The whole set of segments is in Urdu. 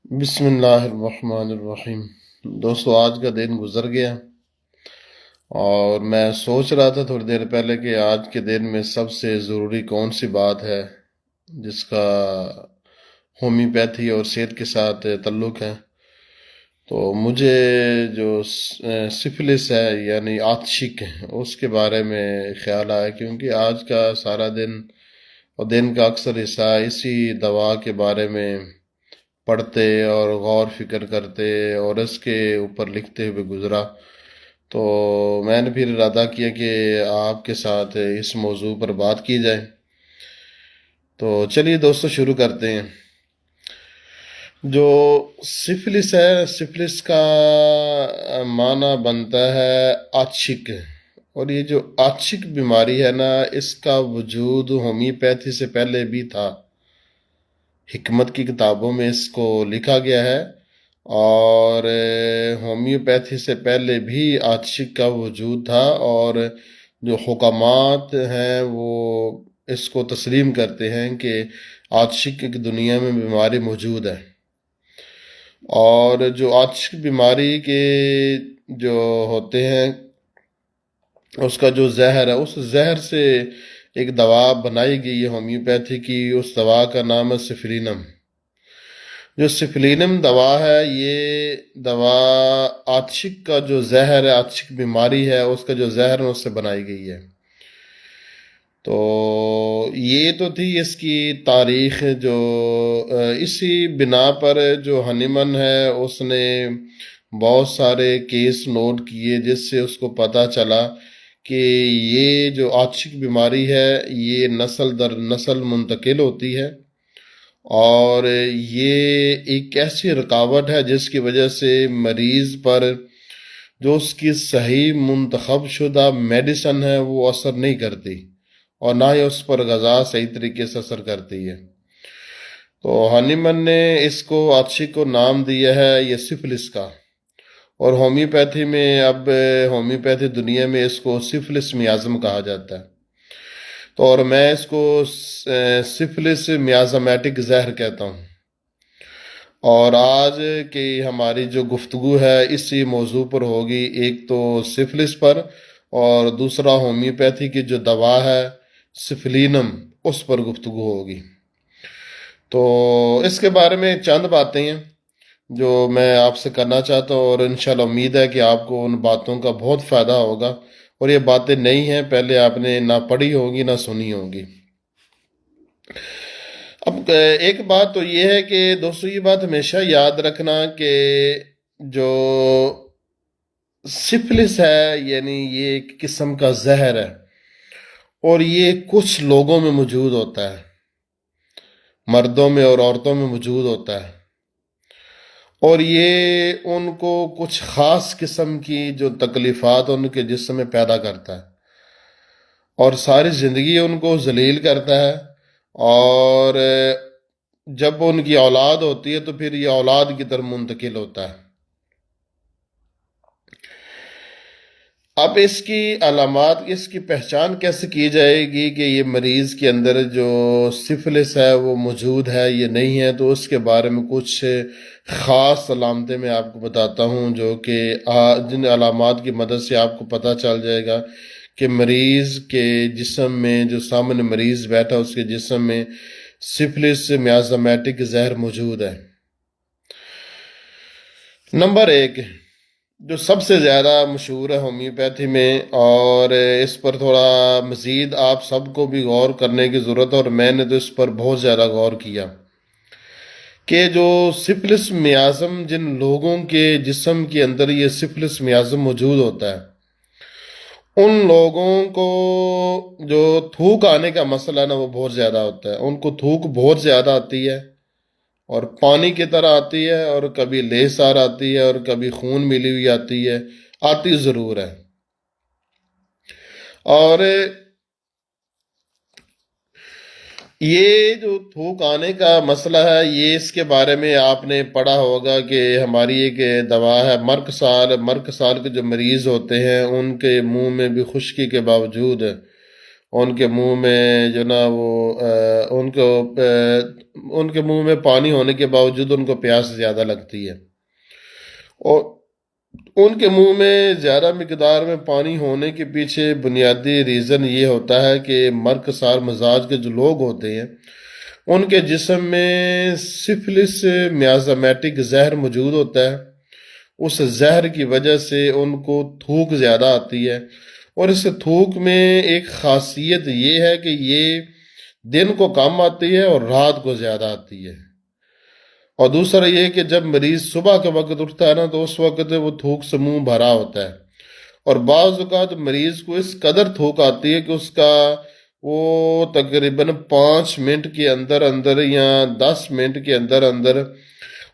بسم اللہ الرحمن الرحیم۔ دوستو، آج کا دن گزر گیا اور میں سوچ رہا تھا تھوڑی دیر پہلے کہ آج کے دن میں سب سے ضروری کون سی بات ہے جس کا ہومیوپیتھی اور صحت کے ساتھ تعلق ہے۔ تو مجھے جو سفلس ہے یعنی آتشک، اس کے بارے میں خیال آیا، کیونکہ آج کا سارا دن اور دن کا اکثر حصہ اسی دوا کے بارے میں پڑھتے اور غور فکر کرتے اور اس کے اوپر لکھتے ہوئے گزرا۔ تو میں نے پھر ارادہ کیا کہ آپ کے ساتھ اس موضوع پر بات کی جائے۔ تو چلیے دوستو، شروع کرتے ہیں۔ جو سفلس ہے، سفلس کا معنی بنتا ہے آچھک، اور یہ جو آچھک بیماری ہے نا، اس کا وجود ہومیوپیتھی سے پہلے بھی تھا۔ حکمت کی کتابوں میں اس کو لکھا گیا ہے، اور ہومیوپیتھی سے پہلے بھی آتشک کا وجود تھا، اور جو حکامات ہیں وہ اس کو تسلیم کرتے ہیں کہ آتشک کی دنیا میں بیماری موجود ہے۔ اور جو آتشک بیماری کے جو ہوتے ہیں، اس کا جو زہر ہے، اس زہر سے ایک دوا بنائی گئی ہے ہومیوپیتھی کی۔ اس دوا کا نام ہے سفلینم۔ جو سفلینم دوا ہے، یہ دوا آتشک کا جو زہر ہے، آتشک بیماری ہے، اس کا جو زہر ہے اس سے بنائی گئی ہے۔ تو یہ تو تھی اس کی تاریخ۔ جو اسی بنا پر جو ہنیمن ہے، اس نے بہت سارے کیس نوٹ کیے، جس سے اس کو پتہ چلا کہ یہ جو آتشک بیماری ہے یہ نسل در نسل منتقل ہوتی ہے، اور یہ ایک ایسی رکاوٹ ہے جس کی وجہ سے مریض پر جو اس کی صحیح منتخب شدہ میڈیسن ہے وہ اثر نہیں کرتی، اور نہ ہی اس پر غذا صحیح طریقے سے اثر کرتی ہے۔ تو ہانیمن نے اس کو آتشک کو نام دیا ہے یہ سفلس کا، اور ہومیوپیتھی میں اب ہومیوپیتھی دنیا میں اس کو سفلس میازم کہا جاتا ہے۔ تو اور میں اس کو سفلس میازمیٹک زہر کہتا ہوں۔ اور آج کی ہماری جو گفتگو ہے اسی موضوع پر ہوگی، ایک تو سفلس پر، اور دوسرا ہومیوپیتھی کی جو دوا ہے سفلینم، اس پر گفتگو ہوگی۔ تو اس کے بارے میں چند باتیں ہیں جو میں آپ سے کرنا چاہتا ہوں، اور انشاءاللہ امید ہے کہ آپ کو ان باتوں کا بہت فائدہ ہوگا، اور یہ باتیں نئی ہیں، پہلے آپ نے نہ پڑھی ہوگی نہ سنی ہوگی۔ اب ایک بات تو یہ ہے کہ دوستو، یہ بات ہمیشہ یاد رکھنا کہ جو سفلس ہے یعنی یہ ایک قسم کا زہر ہے، اور یہ کچھ لوگوں میں موجود ہوتا ہے، مردوں میں اور عورتوں میں موجود ہوتا ہے، اور یہ ان کو کچھ خاص قسم کی جو تکلیفات ان کے جسم میں پیدا کرتا ہے، اور ساری زندگی ان کو ذلیل کرتا ہے، اور جب ان کی اولاد ہوتی ہے تو پھر یہ اولاد کی طرف منتقل ہوتا ہے۔ اب اس کی علامات، اس کی پہچان کیسے کی جائے گی کہ یہ مریض کے اندر جو سفلس ہے وہ موجود ہے یا نہیں ہے؟ تو اس کے بارے میں کچھ خاص علامتیں میں آپ کو بتاتا ہوں، جو کہ جن علامات کی مدد سے آپ کو پتہ چل جائے گا کہ مریض کے جسم میں، جو سامنے مریض بیٹھا اس کے جسم میں سفلس میازمیٹک زہر موجود ہے۔ نمبر ایک، جو سب سے زیادہ مشہور ہے ہومیوپیتھی میں، اور اس پر تھوڑا مزید آپ سب کو بھی غور کرنے کی ضرورت ہے، اور میں نے تو اس پر بہت زیادہ غور کیا کہ جو سفلس میازم، جن لوگوں کے جسم کے اندر یہ سفلس میازم موجود ہوتا ہے، ان لوگوں کو جو تھوک آنے کا مسئلہ ہے نا وہ بہت زیادہ ہوتا ہے۔ ان کو تھوک بہت زیادہ آتی ہے، اور پانی کی طرح آتی ہے، اور کبھی لیسار آتی ہے، اور کبھی خون ملی ہوئی آتی ہے، آتی ضرور ہے۔ اور یہ جو تھوک آنے کا مسئلہ ہے، یہ اس کے بارے میں آپ نے پڑھا ہوگا کہ ہماری ایک دوا ہے مرک سال کے جو مریض ہوتے ہیں ان کے منہ میں بھی خشکی کے باوجود ان کے منہ میں جو نا وہ ان کے منہ میں پانی ہونے کے باوجود ان کو پیاس زیادہ لگتی ہے، اور ان کے منہ میں زیادہ مقدار میں پانی ہونے کے پیچھے بنیادی ریزن یہ ہوتا ہے کہ مرکسار مزاج کے جو لوگ ہوتے ہیں ان کے جسم میں سفلس میازمیٹک زہر موجود ہوتا ہے۔ اس زہر کی وجہ سے ان کو تھوک زیادہ آتی ہے، اور اس تھوک میں ایک خاصیت یہ ہے کہ یہ دن کو کم آتی ہے اور رات کو زیادہ آتی ہے۔ اور دوسرا یہ کہ جب مریض صبح کے وقت اٹھتا ہے نا تو اس وقت وہ تھوک سے منہ بھرا ہوتا ہے، اور بعض اوقات مریض کو اس قدر تھوک آتی ہے کہ اس کا وہ تقریباً 5 منٹ کے اندر اندر یا 10 منٹ کے اندر اندر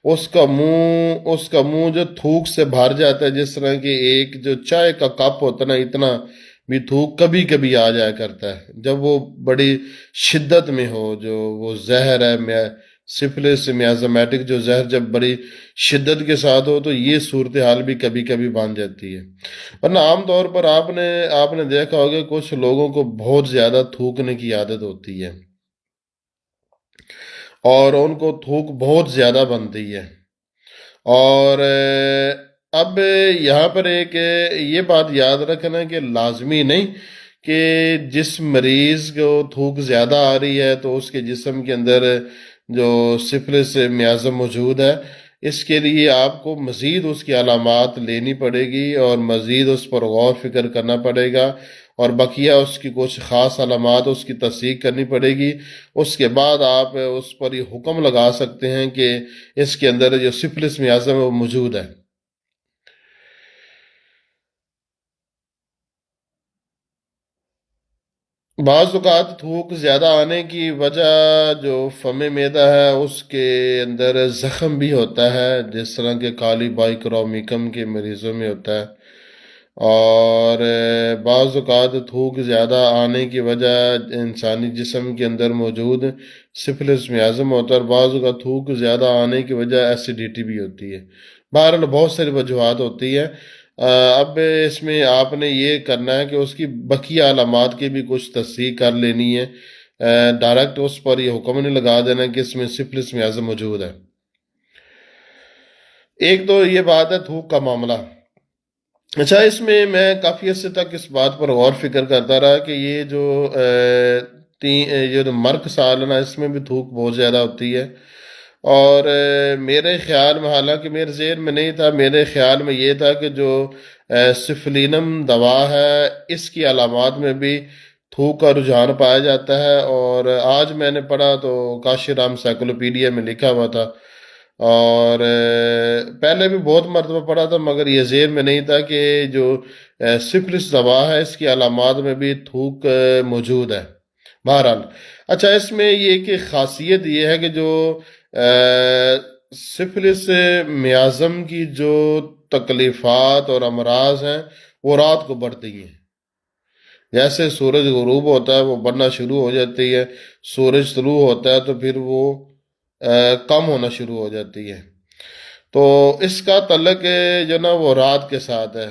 اس کا منہ جو تھوک سے بھر جاتا ہے، جس طرح کہ ایک جو چائے کا کپ ہوتا ہے نا، اتنا بھی تھوک کبھی کبھی آ جایا کرتا ہے جب وہ بڑی شدت میں ہو۔ جو وہ زہر ہے سفلس میازمیٹک جو زہر جب بڑی شدت کے ساتھ ہو تو یہ صورتحال بھی کبھی کبھی بن جاتی ہے۔ ورنہ عام طور پر آپ نے دیکھا ہوگا کچھ لوگوں کو بہت زیادہ تھوکنے کی عادت ہوتی ہے، اور ان کو تھوک بہت زیادہ بنتی ہے۔ اور اب یہاں پر ایک یہ بات یاد رکھنا کہ لازمی نہیں کہ جس مریض کو تھوک زیادہ آ رہی ہے تو اس کے جسم کے اندر جو سفلس میازم موجود ہے، اس کے لیے آپ کو مزید اس کی علامات لینی پڑے گی اور مزید اس پر غور فکر کرنا پڑے گا، اور بقیہ اس کی کچھ خاص علامات اس کی تصدیق کرنی پڑے گی۔ اس کے بعد آپ اس پر یہ حکم لگا سکتے ہیں کہ اس کے اندر جو سفلس میازم ہے وہ موجود ہے۔ بعض اوقات تھوک زیادہ آنے کی وجہ جو فم معدہ ہے اس کے اندر زخم بھی ہوتا ہے، جس طرح کے کالی بائی کرومیکم کے مریضوں میں ہوتا ہے، اور بعض اوقات تھوک زیادہ آنے کی وجہ انسانی جسم کے اندر موجود سفلس میازم ہوتا ہے، اور بعض اوقات تھوک زیادہ آنے کی وجہ ایسیڈیٹی بھی ہوتی ہے۔ بہرحال بہت ساری وجوہات ہوتی ہے۔ اب اس میں آپ نے یہ کرنا ہے کہ اس کی بقیہ علامات کی بھی کچھ تصدیق کر لینی ہے، ڈائریکٹ اس پر یہ حکم نہیں لگا دینا کہ اس میں سفلس میازم موجود ہے۔ ایک تو یہ بات ہے تھوک کا معاملہ۔ اچھا، اس میں میں کافی عرصے تک اس بات پر غور فکر کرتا رہا کہ یہ جو یہ جو مرک سال ہے نا، اس میں بھی تھوک بہت زیادہ ہوتی ہے، اور میرے خیال میں، حالانکہ میرے ذہن میں نہیں تھا، میرے خیال میں یہ تھا کہ جو سفلینم دوا ہے اس کی علامات میں بھی تھوک کا رجحان پایا جاتا ہے، اور آج میں نے پڑھا تو کاشی رام سائیکلوپیڈیا میں لکھا ہوا تھا، اور پہلے بھی بہت مرتبہ پڑھا تھا، مگر یہ ذہن میں نہیں تھا کہ جو سفلس دوا ہے اس کی علامات میں بھی تھوک موجود ہے۔ بہرحال اچھا، اس میں یہ کہ خاصیت یہ ہے کہ جو سفلس میازم کی جو تکلیفات اور امراض ہیں وہ رات کو بڑھتی ہیں۔ جیسے سورج غروب ہوتا ہے وہ بڑھنا شروع ہو جاتی ہے، سورج طلوع ہوتا ہے تو پھر وہ کم ہونا شروع ہو جاتی ہے۔ تو اس کا تعلق جو نا وہ رات کے ساتھ ہے،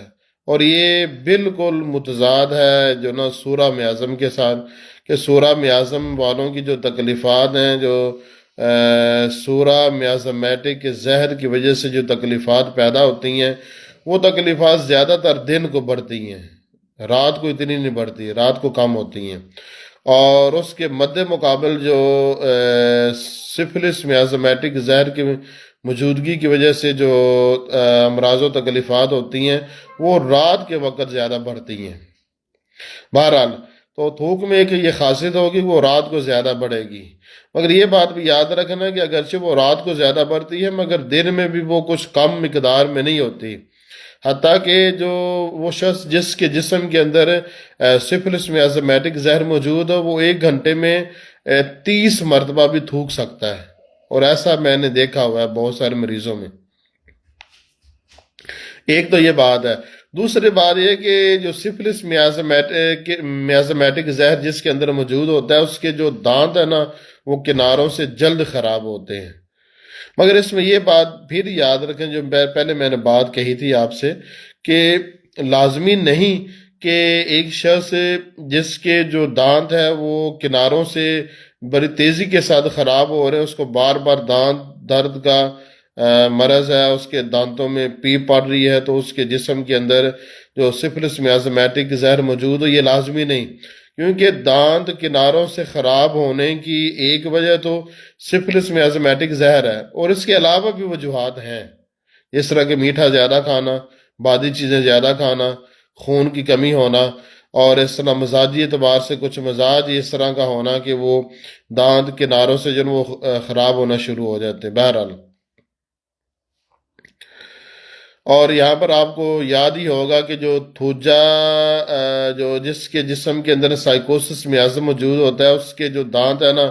اور یہ بالکل متضاد ہے جو نا سورہ میازم کے ساتھ، کہ سورہ میازم والوں کی جو تکلیفات ہیں، جو سورہ میازمیٹک زہر کی وجہ سے جو تکلیفات پیدا ہوتی ہیں، وہ تکلیفات زیادہ تر دن کو بڑھتی ہیں، رات کو اتنی نہیں بڑھتی، رات کو کم ہوتی ہیں۔ اور اس کے مد مقابل جو سفلس میازمیٹک زہر کی موجودگی کی وجہ سے جو امراض و تکلیفات ہوتی ہیں وہ رات کے وقت زیادہ بڑھتی ہیں۔ بہرحال تو تھوک میں ایک یہ خاصیت ہوگی کہ وہ رات کو زیادہ بڑھے گی، مگر یہ بات بھی یاد رکھنا کہ اگرچہ وہ رات کو زیادہ بڑھتی ہے مگر دن میں بھی وہ کچھ کم مقدار میں نہیں ہوتی، حتیٰ کہ جو وہ شخص جس کے جسم کے اندر سفلس میازمیٹک زہر موجود ہے وہ 1 گھنٹے میں 30 مرتبہ بھی تھوک سکتا ہے، اور ایسا میں نے دیکھا ہوا ہے بہت سارے مریضوں میں۔ ایک تو یہ بات ہے۔ دوسری بات یہ کہ جو سفلس میازمیٹک زہر جس کے اندر موجود ہوتا ہے اس کے جو دانت ہیں نا وہ کناروں سے جلد خراب ہوتے ہیں، مگر اس میں یہ بات پھر یاد رکھیں جو پہلے میں نے بات کہی تھی آپ سے کہ لازمی نہیں کہ ایک شخص جس کے جو دانت ہے وہ کناروں سے بڑی تیزی کے ساتھ خراب ہو رہے ہیں، اس کو بار بار دانت درد کا مرض ہے، اس کے دانتوں میں پیپ پڑ رہی ہے، تو اس کے جسم کے اندر جو سفلس میازمیٹک زہر موجود ہو، یہ لازمی نہیں، کیونکہ دانت کناروں سے خراب ہونے کی ایک وجہ تو سفلس میازمیٹک زہر ہے، اور اس کے علاوہ بھی وجوہات ہیں، اس طرح کہ میٹھا زیادہ کھانا، بادی چیزیں زیادہ کھانا، خون کی کمی ہونا، اور اس طرح مزاجی اعتبار سے کچھ مزاج اس طرح کا ہونا کہ وہ دانت کناروں سے جو وہ خراب ہونا شروع ہو جاتے ہیں۔ بہرحال، اور یہاں پر آپ کو یاد ہی ہوگا کہ جو تھوجا جو جس کے جسم کے اندر سائیکوسس میازم موجود ہوتا ہے، اس کے جو دانت ہے نا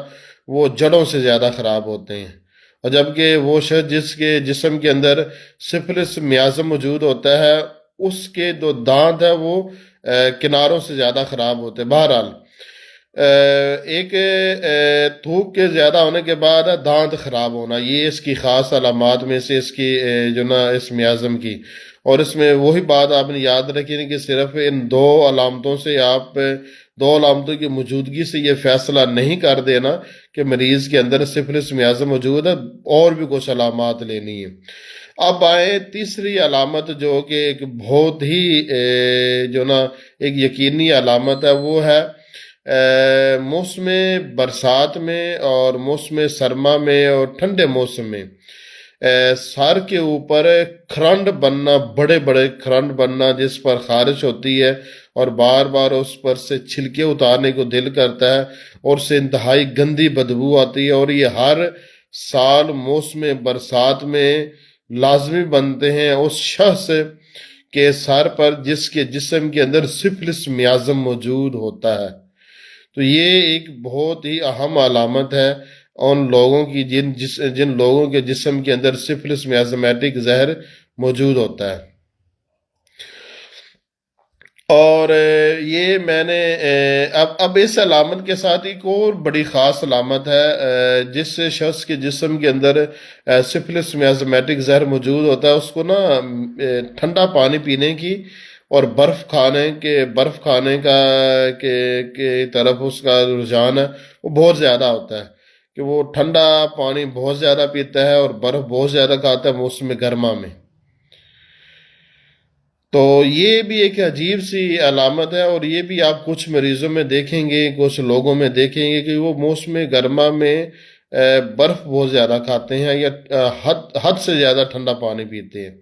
وہ جڑوں سے زیادہ خراب ہوتے ہیں، اور جبکہ وہ شخص جس کے جسم کے اندر سفلس میازم موجود ہوتا ہے، اس کے جو دانت ہے وہ کناروں سے زیادہ خراب ہوتے ہیں۔ بہرحال، ایک تھوک کے زیادہ ہونے کے بعد دانت خراب ہونا، یہ اس کی خاص علامات میں سے اس کی جو نا اس میازم کی، اور اس میں وہی بات آپ نے یاد رکھی کہ صرف ان دو علامتوں سے آپ دو علامتوں کی موجودگی سے یہ فیصلہ نہیں کر دینا کہ مریض کے اندر سفلس میازم موجود ہے، اور بھی کچھ علامات لینی ہے۔ اب آئے تیسری علامت، جو کہ ایک بہت ہی جو نا ایک یقینی علامت ہے، وہ ہے موسم برسات میں اور موسم سرما میں اور ٹھنڈے موسم میں سر کے اوپر کھرنڈ بننا، بڑے بڑے کھرنڈ بننا جس پر خارش ہوتی ہے اور بار بار اس پر سے چھلکے اتارنے کو دل کرتا ہے، اور سے انتہائی گندی بدبو آتی ہے، اور یہ ہر سال موسم برسات میں لازمی بنتے ہیں اس شخص کے سر پر جس کے جسم کے اندر سفلس میازم موجود ہوتا ہے۔ تو یہ ایک بہت ہی اہم علامت ہے ان لوگوں کی جن لوگوں کے جسم کے اندر سفلس میازمیٹک زہر موجود ہوتا ہے۔ اور یہ میں نے اب اس علامت کے ساتھ ایک اور بڑی خاص علامت ہے، جس شخص کے جسم کے اندر سفلس میازمیٹک زہر موجود ہوتا ہے، اس کو نا ٹھنڈا پانی پینے کی اور برف کھانے کا کے طرف اس کا رجحان ہے، وہ بہت زیادہ ہوتا ہے، کہ وہ ٹھنڈا پانی بہت زیادہ پیتا ہے اور برف بہت زیادہ کھاتا ہے موسم گرما میں۔ تو یہ بھی ایک عجیب سی علامت ہے، اور یہ بھی آپ کچھ مریضوں میں دیکھیں گے، کچھ لوگوں میں دیکھیں گے کہ وہ موسم گرما میں برف بہت زیادہ کھاتے ہیں یا حد سے زیادہ ٹھنڈا پانی پیتے ہیں۔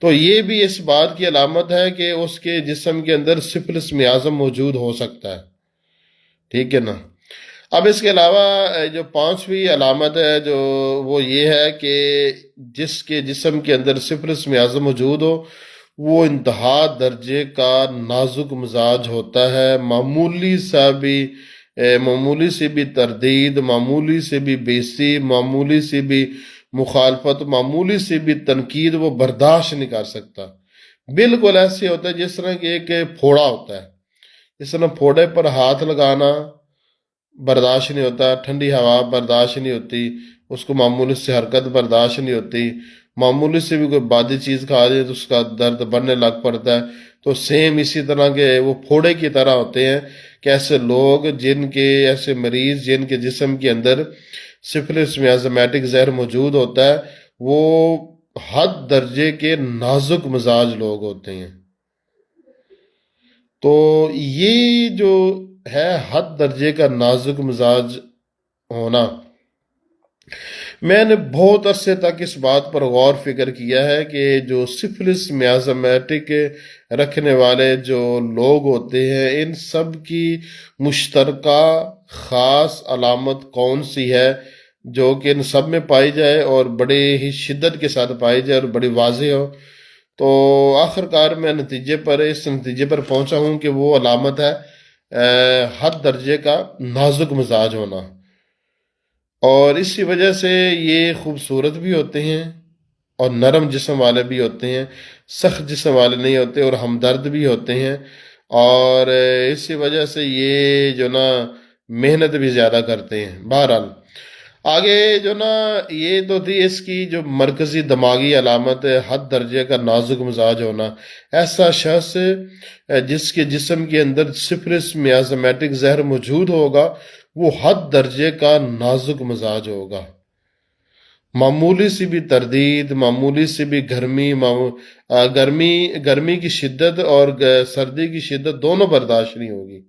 تو یہ بھی اس بات کی علامت ہے کہ اس کے جسم کے اندر سفلس میازم موجود ہو سکتا ہے، ٹھیک ہے نا۔ اب اس کے علاوہ جو پانچویں علامت ہے جو وہ یہ ہے کہ جس کے جسم کے اندر سفلس میازم موجود ہو، وہ انتہا درجے کا نازک مزاج ہوتا ہے، معمولی سے بھی تردید، معمولی سے بھی بیسی، معمولی سے بھی مخالفت، معمولی سے بھی تنقید وہ برداشت نہیں کر سکتا۔ بالکل ایسے ہوتا ہے جس طرح کہ ایک پھوڑا ہوتا ہے، جس طرح پھوڑے پر ہاتھ لگانا برداشت نہیں ہوتا، ٹھنڈی ہوا برداشت نہیں ہوتی، اس کو معمولی سے حرکت برداشت نہیں ہوتی، معمولی سے بھی کوئی بادی چیز کھا جائے تو اس کا درد بڑھنے لگ پڑتا ہے۔ تو سیم اسی طرح کے وہ پھوڑے کی طرح ہوتے ہیں کہ ایسے لوگ ایسے مریض جن کے جسم کے اندر سفلس میازمیٹک زہر موجود ہوتا ہے، وہ حد درجے کے نازک مزاج لوگ ہوتے ہیں۔ تو یہ جو ہے حد درجے کا نازک مزاج ہونا، میں نے بہت عرصے تک اس بات پر غور فکر کیا ہے کہ جو سفلس میازمیٹک رکھنے والے جو لوگ ہوتے ہیں، ان سب کی مشترکہ خاص علامت کون سی ہے جو کہ ان سب میں پائی جائے اور بڑے ہی شدت کے ساتھ پائی جائے اور بڑی واضح ہو۔ تو آخر کار میں اس نتیجے پر پہنچا ہوں کہ وہ علامت ہے حد درجے کا نازک مزاج ہونا، اور اسی وجہ سے یہ خوبصورت بھی ہوتے ہیں اور نرم جسم والے بھی ہوتے ہیں، سخت جسم والے نہیں ہوتے، اور ہمدرد بھی ہوتے ہیں، اور اسی وجہ سے یہ جو نا محنت بھی زیادہ کرتے ہیں۔ بہرحال، آگے جو نا یہ تو تھی اس کی جو مرکزی دماغی علامت ہے، حد درجے کا نازک مزاج ہونا. ایسا شخص جس کے جسم کے اندر سفلس میازمیٹک زہر موجود ہوگا وہ حد درجے کا نازک مزاج ہوگا. معمولی سی بھی تردید، معمولی سی بھی گرمی کی شدت اور سردی کی شدت دونوں برداشت نہیں ہوگی.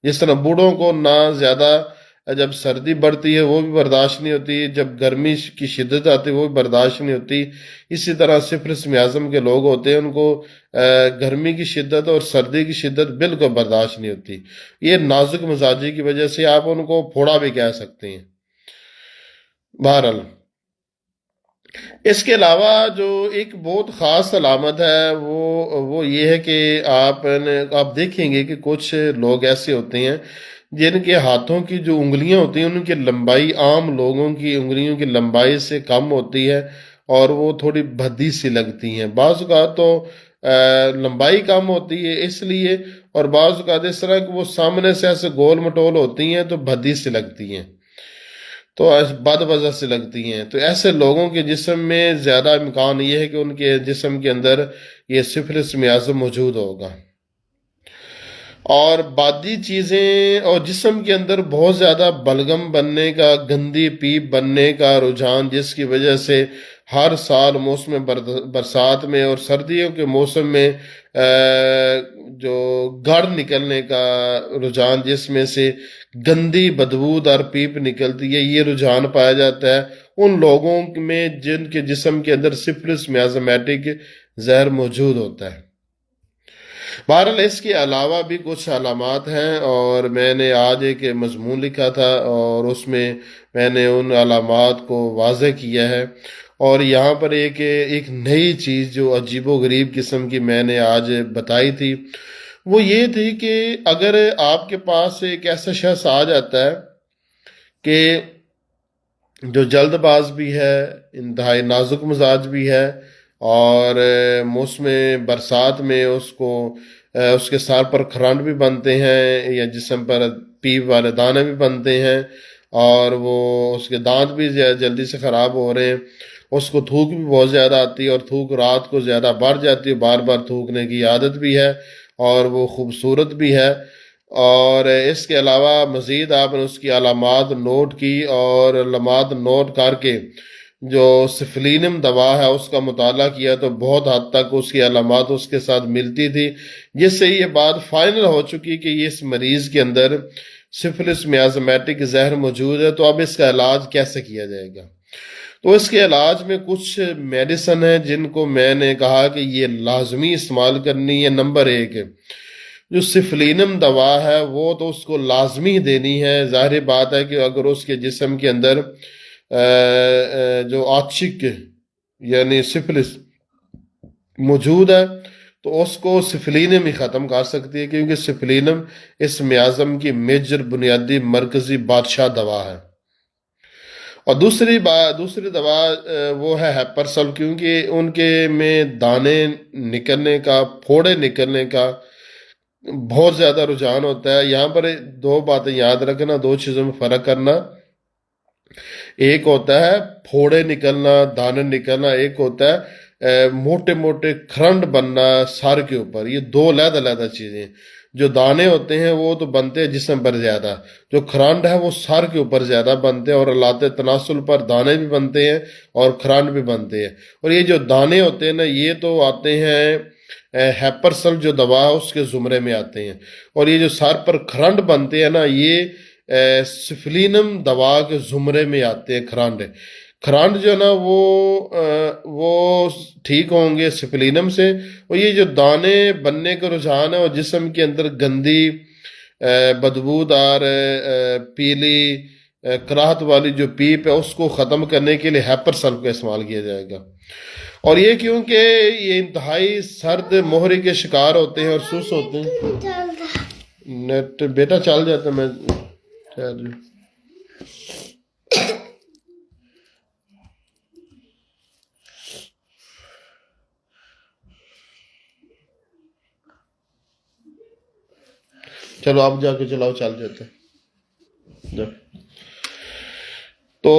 جس طرح بوڑھوں کو نہ زیادہ جب سردی بڑھتی ہے وہ بھی برداشت نہیں ہوتی، جب گرمی کی شدت آتی ہے وہ بھی برداشت نہیں ہوتی. اسی طرح سفلس میازم کے لوگ ہوتے ہیں، ان کو گرمی کی شدت اور سردی کی شدت بالکل برداشت نہیں ہوتی. یہ نازک مزاجی کی وجہ سے آپ ان کو پھوڑا بھی کہہ سکتے ہیں. بہرحال اس کے علاوہ جو ایک بہت خاص علامت ہے وہ یہ ہے کہ آپ دیکھیں گے کہ کچھ لوگ ایسے ہوتے ہیں جن کے ہاتھوں کی جو انگلیاں ہوتی ہیں ان کی لمبائی عام لوگوں کی انگلیوں کی لمبائی سے کم ہوتی ہے اور وہ تھوڑی بھدی سی لگتی ہیں. بعض اوقات تو لمبائی کم ہوتی ہے اس لیے، اور بعض اوقات اس طرح کہ وہ سامنے سے ایسے گول مٹول ہوتی ہیں تو بھدی سی لگتی ہیں، تو بد وجہ سے لگتی ہیں. تو ایسے لوگوں کے جسم میں زیادہ امکان یہ ہے کہ ان کے جسم کے اندر یہ سفلس میازم موجود ہوگا. اور بادی چیزیں اور جسم کے اندر بہت زیادہ بلغم بننے کا، گندی پیپ بننے کا رجحان، جس کی وجہ سے ہر سال موسم برسات میں اور سردیوں کے موسم میں جو گڑ نکلنے کا رجحان، جس میں سے گندی بدبودار پیپ نکلتی ہے، یہ رجحان پایا جاتا ہے ان لوگوں میں جن کے جسم کے اندر سفلس میازمیٹک زہر موجود ہوتا ہے. بہرحال اس کے علاوہ بھی کچھ علامات ہیں، اور میں نے آج ایک مضمون لکھا تھا اور اس میں نے ان علامات کو واضح کیا ہے. اور یہاں پر ایک نئی چیز جو عجیب و غریب قسم کی میں نے آج بتائی تھی وہ یہ تھی کہ اگر آپ کے پاس ایک ایسا شخص آ جاتا ہے کہ جو جلد باز بھی ہے، انتہائی نازک مزاج بھی ہے، اور موسم برسات میں اس کے سر پر کھرانٹ بھی بنتے ہیں یا جسم پر پیپ والے دانے بھی بنتے ہیں، اور وہ اس کے دانت بھی جلدی سے خراب ہو رہے ہیں، اس کو تھوک بھی بہت زیادہ آتی ہے اور تھوک رات کو زیادہ بڑھ جاتی ہے، بار بار تھوکنے کی عادت بھی ہے، اور وہ خوبصورت بھی ہے. اور اس کے علاوہ مزید آپ نے اس کی علامات نوٹ کی اور علامات نوٹ کر کے جو سفلینم دوا ہے اس کا مطالعہ کیا تو بہت حد تک اس کی علامات اس کے ساتھ ملتی تھی، جس سے یہ بات فائنل ہو چکی کہ یہ اس مریض کے اندر سفلس میازمیٹک زہر موجود ہے. تو اب اس کا علاج کیسے کیا جائے گا؟ تو اس کے علاج میں کچھ میڈیسن ہیں جن کو میں نے کہا کہ یہ لازمی استعمال کرنی ہے. نمبر 1، جو سفلینم دوا ہے وہ تو اس کو لازمی دینی ہے. ظاہر بات ہے کہ اگر اس کے جسم کے اندر جو آچک یعنی سفلس موجود ہے تو اس کو سفلینم ہی ختم کر سکتی ہے، کیونکہ سفلینم اس میازم کی میجر بنیادی مرکزی بادشاہ دوا ہے. اور دوسری دوا وہ ہے ہیپرسل، کیونکہ ان کے میں دانے نکلنے کا، پھوڑے نکلنے کا بہت زیادہ رجحان ہوتا ہے. یہاں پر دو باتیں یاد رکھنا، دو چیزوں میں فرق کرنا. ایک ہوتا ہے پھوڑے نکلنا، دانے نکلنا، ایک ہوتا ہے موٹے موٹے کھرنڈ بننا سر کے اوپر. یہ دو علیحدہ علیحدہ چیزیں. جو دانے ہوتے ہیں وہ تو بنتے ہیں جسم پر زیادہ، جو کھرانڈ ہے وہ سر کے اوپر زیادہ بنتے ہیں، اور علامت تناسل پر دانے بھی بنتے ہیں اور کھرانڈ بھی بنتے ہیں. اور یہ جو دانے ہوتے ہیں نا یہ تو آتے ہیں ہیپرسل جو دوا ہے اس کے زمرے میں آتے ہیں. اور یہ جو سر پر کھرانڈ بنتے ہیں نا یہ سفلینم دوا کے زمرے میں آتے ہیں. کھرانڈ جو ہے نا وہ ٹھیک ہوں گے سفلینم سے. اور یہ جو دانے بننے کا رجحان ہے اور جسم کے اندر گندی بدبودار پیلی کراہت والی جو پیپ ہے اس کو ختم کرنے کے لیے ہیپرسل کا استعمال کیا جائے گا. اور یہ کیونکہ یہ انتہائی سرد مہری کے شکار ہوتے ہیں اور سوس ہوتے ہیں. نیٹ بیٹا چل جاتا میں چلو آپ جا کے چلاؤ، چل جاتا. تو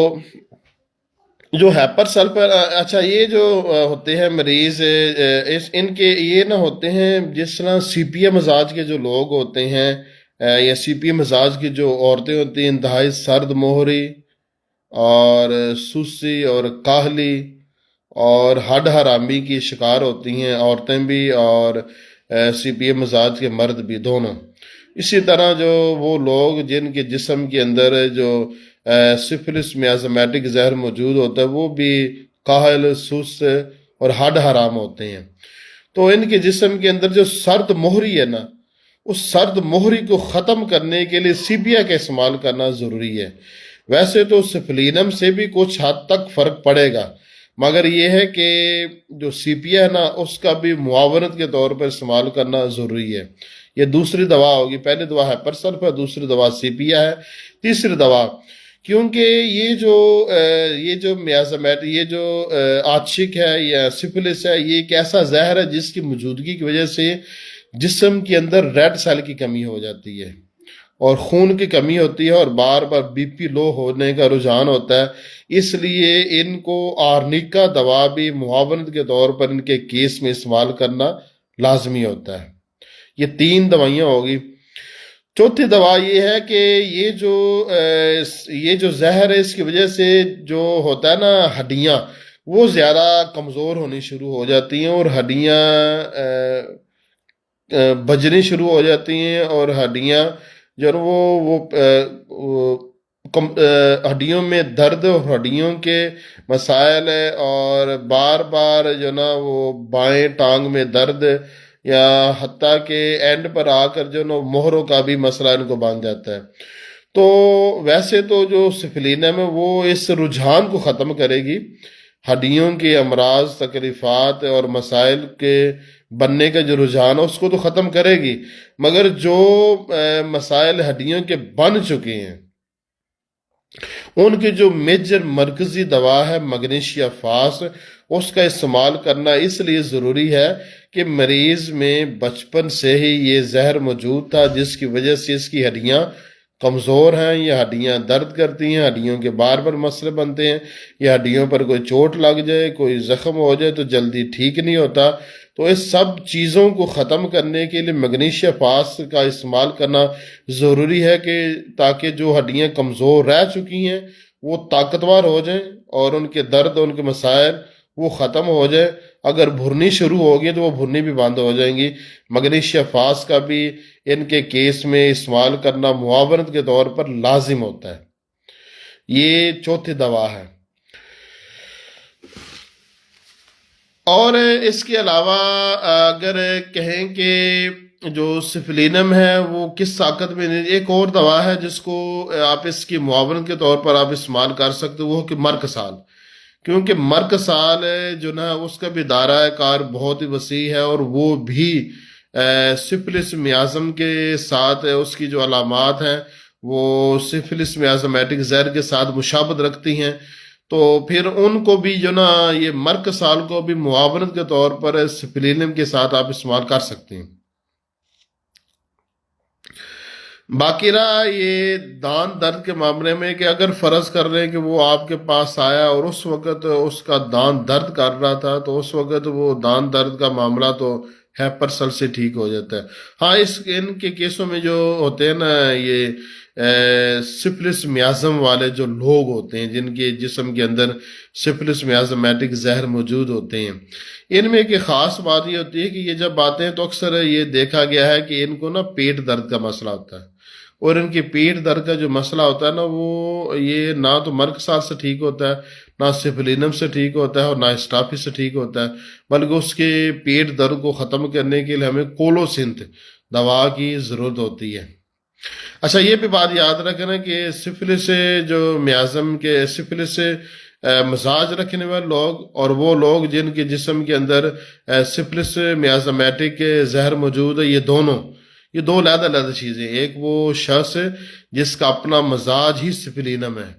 جو ہیپر سلفر، اچھا یہ جو ہوتے ہیں مریض، ان کے یہ نہ ہوتے ہیں جس طرح سی پی اے مزاج کے جو لوگ ہوتے ہیں، یا سی پی اے مزاج کی جو عورتیں ہوتی ہیں، انتہائی سرد مہری اور سوسی اور کاہلی اور ہڈ حرامی کی شکار ہوتی ہیں، عورتیں بھی اور سی پی اے مزاج کے مرد بھی دونوں. اسی طرح جو وہ لوگ جن کے جسم کے اندر جو سفلس میازمیٹک زہر موجود ہوتا ہے، وہ بھی کاہل، سست اور ہڈ حرام ہوتے ہیں. تو ان کے جسم کے اندر جو سرد مہری ہے نا، اس سرد مہری کو ختم کرنے کے لیے سیپیا کا استعمال کرنا ضروری ہے. ویسے تو سفلینم سے بھی کچھ حد تک فرق پڑے گا، مگر یہ ہے کہ جو سیپیا ہے نا، اس کا بھی معاونت کے طور پر استعمال کرنا ضروری ہے. یہ دوسری دوا ہوگی. پہلی دوا ہے پرسلف ہے، دوسری دوا سیپیا ہے، تیسری دوا، کیونکہ یہ جو میازمیٹ، یہ جو آچک ہے یا سفلس ہے، یہ ایک ایسا زہر ہے جس کی موجودگی کی وجہ سے جسم کے اندر ریڈ سیل کی کمی ہو جاتی ہے اور خون کی کمی ہوتی ہے اور بار بار بی پی لو ہونے کا رجحان ہوتا ہے. اس لیے ان کو آرنیکا دوا بھی معاونت کے طور پر ان کے کیس میں استعمال کرنا لازمی ہوتا ہے. یہ 3 دوائیاں ہوگی. چوتھی دوا یہ ہے کہ یہ جو زہر ہے، اس کی وجہ سے جو ہوتا ہے نا، ہڈیاں وہ زیادہ کمزور ہونی شروع ہو جاتی ہیں اور ہڈیاں بجنی شروع ہو جاتی ہیں، اور ہڈیاں جو ہے وہ ہڈیوں میں درد اور ہڈیوں کے مسائل ہے، اور بار بار جو نا وہ بائیں ٹانگ میں درد، یا حتیٰ کہ اینڈ پر آ کر جو نا مہروں کا بھی مسئلہ ان کو باندھ جاتا ہے. تو ویسے تو جو سفلینم ہے وہ اس رجحان کو ختم کرے گی، ہڈیوں کے امراض، تکلیفات اور مسائل کے بننے کا جو رجحان ہے اس کو تو ختم کرے گی، مگر جو مسائل ہڈیوں کے بن چکے ہیں ان کی جو میجر مرکزی دوا ہے مگنیشیا فاس، اس کا استعمال کرنا اس لیے ضروری ہے کہ مریض میں بچپن سے ہی یہ زہر موجود تھا، جس کی وجہ سے اس کی ہڈیاں کمزور ہیں، یہ ہڈیاں درد کرتی ہیں، ہڈیوں کے بار بار مسئلے بنتے ہیں، یہ ہڈیوں پر کوئی چوٹ لگ جائے، کوئی زخم ہو جائے تو جلدی ٹھیک نہیں ہوتا. تو اس سب چیزوں کو ختم کرنے کے لیے میگنیشیا فاس کا استعمال کرنا ضروری ہے، کہ تاکہ جو ہڈیاں کمزور رہ چکی ہیں وہ طاقتور ہو جائیں اور ان کے درد، ان کے مسائل وہ ختم ہو جائے. اگر بھرنی شروع ہوگی تو وہ بھرنی بھی بند ہو جائیں گی. میگنیشیا فاس کا بھی ان کے کیس میں استعمال کرنا معاونت کے طور پر لازم ہوتا ہے. یہ چوتھی دوا ہے. اور اس کے علاوہ اگر کہیں کہ جو سفلینم ہے وہ کس طاقت میں، ایک اور دوا ہے جس کو آپ اس کی معاونت کے طور پر آپ استعمال کر سکتے ہو، وہ کہ مرکسال. کیونکہ مرکسال جو نا اس کا بھی دائرہ کار بہت ہی وسیع ہے، اور وہ بھی سفلس میازم کے ساتھ اس کی جو علامات ہیں وہ سفلس میازمیٹک زہر کے ساتھ مشابہت رکھتی ہیں. تو پھر ان کو بھی جو نا یہ مرکسال کو بھی معاونت کے طور پر سفلینم کے ساتھ آپ استعمال کر سکتے ہیں. باقی رہا یہ دان درد کے معاملے میں، کہ اگر فرض کر رہے ہیں کہ وہ آپ کے پاس آیا اور اس وقت اس کا دان درد کر رہا تھا، تو اس وقت وہ دان درد کا معاملہ تو ہیپر سل سے ٹھیک ہو جاتا ہے. ہاں ان کے کیسوں میں جو ہوتے ہیں نا، یہ سفلس میازم والے جو لوگ ہوتے ہیں جن کے جسم کے اندر سفلس میازمیٹک زہر موجود ہوتے ہیں، ان میں ایک خاص بات یہ ہوتی ہے کہ یہ جب آتے ہیں تو اکثر یہ دیکھا گیا ہے کہ ان کو نا پیٹ درد کا مسئلہ ہوتا ہے، اور ان کے پیٹ درد کا جو مسئلہ ہوتا ہے نا، وہ یہ نہ تو مرکسال سے ٹھیک ہوتا ہے، نہ سفلینم سے ٹھیک ہوتا ہے، اور نہ اسٹافی سے ٹھیک ہوتا ہے، بلکہ اس کے پیٹ درد کو ختم کرنے کے لیے ہمیں کولوسنتھ دوا کی ضرورت ہوتی ہے. اچھا یہ بھی بات یاد رکھنا کہ سفلس جو میازم کے سفلس سے مزاج رکھنے والے لوگ اور وہ لوگ جن کے جسم کے اندر سفلس میازمیٹک زہر موجود ہے، یہ دو علیحدہ علیحدہ چیزیں. ایک وہ شخص جس کا اپنا مزاج ہی سفلینم ہے،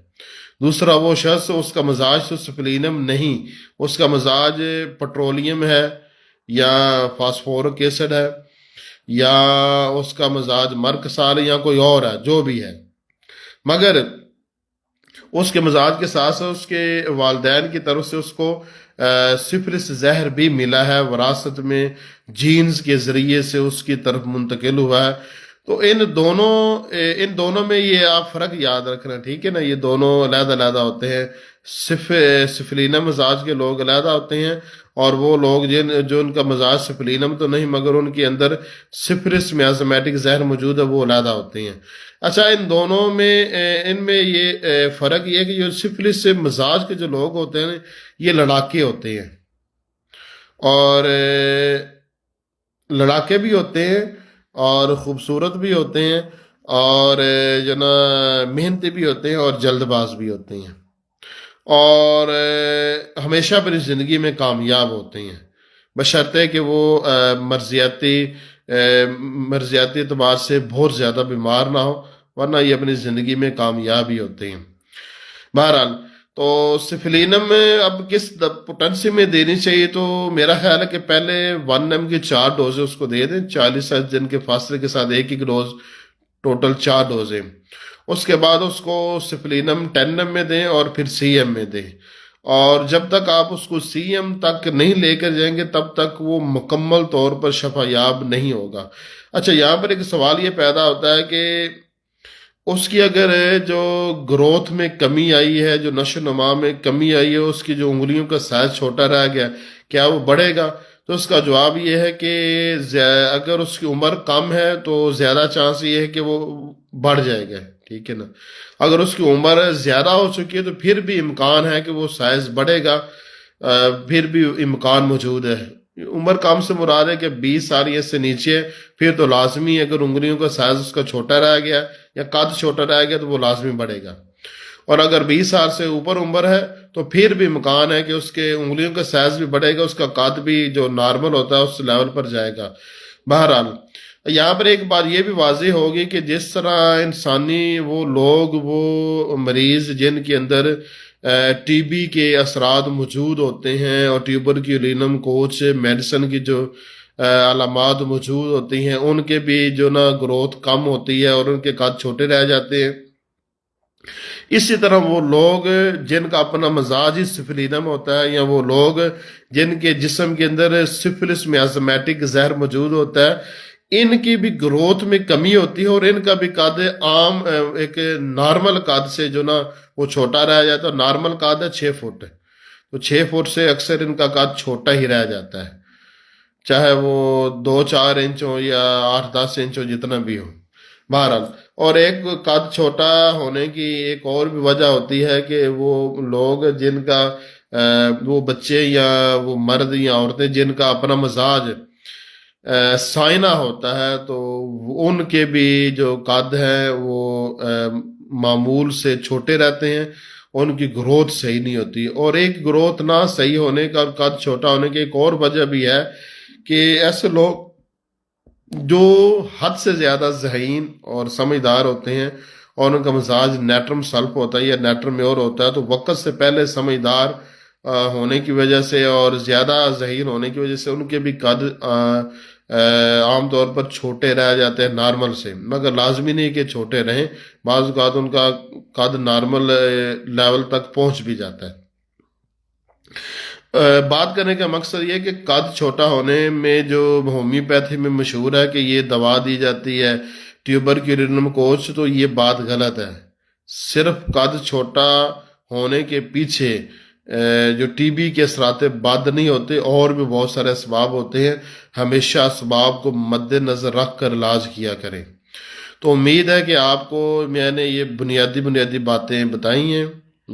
دوسرا وہ شخص اس کا مزاج تو سفلینم نہیں، اس کا مزاج پٹرولیم ہے یا فاسفورک ایسڈ ہے، یا اس کا مزاج مرکسال یا کوئی اور ہے، جو بھی ہے، مگر اس کے مزاج کے ساتھ ساتھ اس کے والدین کی طرف سے اس کو سفلس زہر بھی ملا ہے، وراثت میں جینز کے ذریعے سے اس کی طرف منتقل ہوا ہے۔ تو ان دونوں میں یہ آپ فرق یاد رکھنا، ٹھیک ہے نا، یہ دونوں علیحدہ علیحدہ ہوتے ہیں۔ سفلینم مزاج کے لوگ علیحدہ ہوتے ہیں، اور وہ لوگ جو ان کا مزاج سفلینم تو نہیں مگر ان کے اندر سفلس میازمیٹک زہر موجود ہے، وہ علیحدہ ہوتے ہیں۔ اچھا، ان دونوں میں ان میں یہ فرق یہ ہے کہ جو سفلس سے مزاج کے جو لوگ ہوتے ہیں یہ لڑاکے ہوتے ہیں، اور لڑاکے بھی ہوتے ہیں اور خوبصورت بھی ہوتے ہیں، اور جو نا محنتی بھی ہوتے ہیں اور جلد باز بھی ہوتے ہیں، اور ہمیشہ اپنی زندگی میں کامیاب ہوتے ہیں، بشرطے کہ وہ مرضیاتی اعتبار سے بہت زیادہ بیمار نہ ہو، ورنہ یہ اپنی زندگی میں کامیاب ہی ہوتے ہیں۔ بہرحال، تو سفلینم اب کس پوٹنسی میں دینی چاہیے؟ تو میرا خیال ہے کہ پہلے 1 کی 4 ڈوزیں اس کو دے دیں، 40 دن کے فاصلے کے ساتھ ایک ڈوز، ٹوٹل 4 ڈوزیں۔ اس کے بعد اس کو سفلینم 10 میں دیں اور پھر CM میں دیں، اور جب تک آپ اس کو CM تک نہیں لے کر جائیں گے تب تک وہ مکمل طور پر شفا یاب نہیں ہوگا۔ اچھا، یہاں پر ایک سوال یہ پیدا ہوتا ہے کہ اس کی اگر جو گروتھ میں کمی آئی ہے، جو نشو و نما میں کمی آئی ہے، اس کی جو انگلیوں کا سائز چھوٹا رہ گیا، کیا وہ بڑھے گا؟ تو اس کا جواب یہ ہے کہ اگر اس کی عمر کم ہے تو زیادہ چانس یہ ہے کہ وہ بڑھ جائے گا، ٹھیک ہے نا۔ اگر اس کی عمر زیادہ ہو چکی ہے تو پھر بھی امکان ہے کہ وہ سائز بڑھے گا، پھر بھی امکان موجود ہے۔ عمر کم سے مراد ہے کہ 20 سال یا سے نیچے، پھر تو لازمی اگر انگلیوں کا سائز اس کا چھوٹا رہ گیا یا قد چھوٹا رہ گیا تو وہ لازمی بڑھے گا، اور اگر 20 سال سے اوپر عمر ہے تو پھر بھی امکان ہے کہ اس کے انگلیوں کا سائز بھی بڑھے گا، اس کا قد بھی جو نارمل ہوتا ہے اس لیول پر جائے گا۔ بہرحال، یہاں پر ایک بات یہ بھی واضح ہوگی کہ جس طرح انسانی وہ لوگ، وہ مریض جن کے اندر TB کے اثرات موجود ہوتے ہیں اور ٹیوبرکلوزم کوچ میڈیسن کی جو علامات موجود ہوتی ہیں، ان کے بھی جو نا گروتھ کم ہوتی ہے اور ان کے قد چھوٹے رہ جاتے ہیں، اسی طرح وہ لوگ جن کا اپنا مزاج ہی سفلینم ہوتا ہے، یا وہ لوگ جن کے جسم کے اندر سفلس میازمیٹک زہر موجود ہوتا ہے، ان کی بھی گروتھ میں کمی ہوتی ہے، اور ان کا بھی قد عام ایک نارمل قد سے جو نا وہ چھوٹا رہ جاتا ہے۔ نارمل قد ہے 6 فٹ، تو 6 فٹ سے اکثر ان کا قد چھوٹا ہی رہ جاتا ہے، چاہے وہ 2-4 انچ ہو یا 8-10 انچ ہو، جتنا بھی ہو۔ بہرحال، اور ایک قد چھوٹا ہونے کی ایک اور بھی وجہ ہوتی ہے کہ وہ لوگ جن کا وہ بچے یا وہ مرد یا عورتیں جن کا اپنا مزاج سائنہ ہوتا ہے، تو ان کے بھی جو قد ہیں وہ معمول سے چھوٹے رہتے ہیں، ان کی گروتھ صحیح نہیں ہوتی۔ اور ایک گروتھ نہ صحیح ہونے کا اور قد چھوٹا ہونے کی ایک اور وجہ بھی ہے کہ ایسے لوگ جو حد سے زیادہ ذہین اور سمجھدار ہوتے ہیں اور ان کا مزاج نیٹرم سلف ہوتا ہے یا نیٹرم میور ہوتا ہے، تو وقت سے پہلے سمجھدار ہونے کی وجہ سے اور زیادہ ذہین ہونے کی وجہ سے ان کے بھی قد عام طور پر چھوٹے رہ جاتے ہیں نارمل سے، مگر لازمی نہیں کہ چھوٹے رہیں، بعض اوقات ان کا قد نارمل لیول تک پہنچ بھی جاتا ہے۔ بات کرنے کا مقصد یہ کہ قد چھوٹا ہونے میں جو ہومیوپیتھی میں مشہور ہے کہ یہ دوا دی جاتی ہے ٹیوبرکلوزم کوچ، تو یہ بات غلط ہے۔ صرف قد چھوٹا ہونے کے پیچھے جو TB کے اثرات بد نہیں ہوتے، اور بھی بہت سارے اسباب ہوتے ہیں، ہمیشہ اسباب کو مد نظر رکھ کر علاج کیا کریں۔ تو امید ہے کہ آپ کو میں نے یہ بنیادی باتیں بتائی ہیں،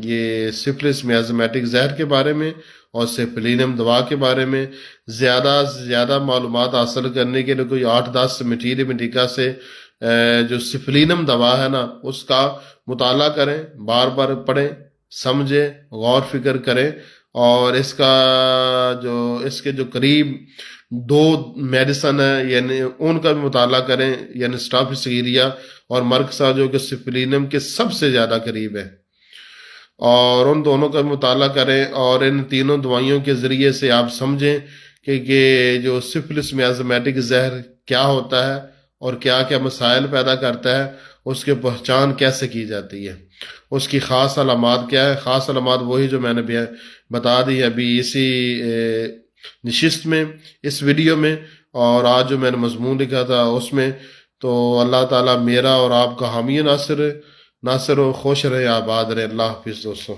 یہ سفلس میازمیٹک زہر کے بارے میں اور سفلینم دوا کے بارے میں۔ زیادہ سے زیادہ معلومات حاصل کرنے کے لیے کوئی 8-10 میٹیری میڈیکا سے جو سفلینم دوا ہے نا اس کا مطالعہ کریں، بار بار پڑھیں، سمجھیں، غور فکر کریں، اور اس کے جو قریب 2 میڈیسن ہے یعنی ان کا بھی مطالعہ کریں، یعنی اسٹافیسیریا اور مرکسا جو کہ سفلینم کے سب سے زیادہ قریب ہے، اور ان دونوں کا مطالعہ کریں، اور ان تینوں دوائیوں کے ذریعے سے آپ سمجھیں کہ جو سفلس میازمیٹک زہر کیا ہوتا ہے اور کیا کیا مسائل پیدا کرتا ہے، اس کی پہچان کیسے کی جاتی ہے۔ اس کی خاص علامات کیا ہے؟ خاص علامات وہی جو میں نے بتا دی ابھی اسی نشست میں، اس ویڈیو میں، اور آج جو میں نے مضمون لکھا تھا اس میں۔ تو اللہ تعالیٰ میرا اور آپ کا حامی ناصر ہو، خوش رہے، آباد رہے۔ اللہ حافظ دوستوں۔